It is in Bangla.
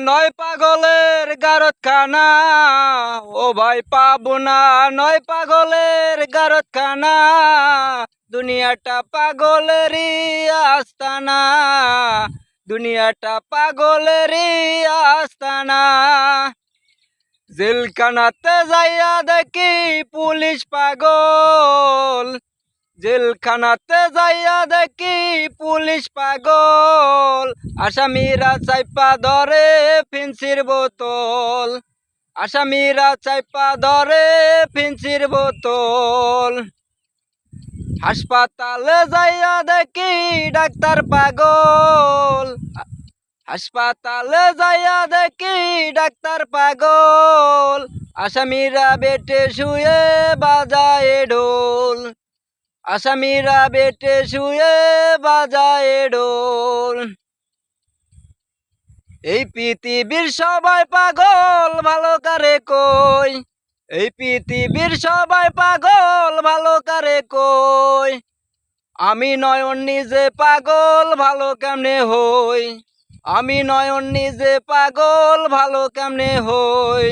নয় পাগলের গারতখানা, ও ভাই পাবো না নয় পাগলের গারতখানা, দুনিয়াটা পাগলেরই আস্তানা, দুনিয়াটা পাগলেরই আস্তানা। জেলখানাতে যাইয়া দেখি পুলিশ পাগল, জেলখানাতে যাইয়া দেখি পুলিশ পাগল, আসামিরা চাইপা ধরে ফিনসির বোতল, আসামিরা চাইপা ধরে ফিনসির বোতল। হাসপাতালে যাইয়া দেখি ডাক্তার পাগল, হাসপাতালে যাইয়া দেখি ডাক্তার পাগল, আসামিরা বেটে শুয়ে বাজায় ঢোল, আসামিরা বেটে শুয়ে বাজায় ঢোল। এই পৃথিবীর সবাই পাগল ভালো কারে কই, এই পৃথিবীর সবাই পাগল ভালো কারে কই, আমি নয়ন নিজে পাগল ভালো কেমনে হই, আমি নয়ন নিজে পাগল ভালো কেমনে হই।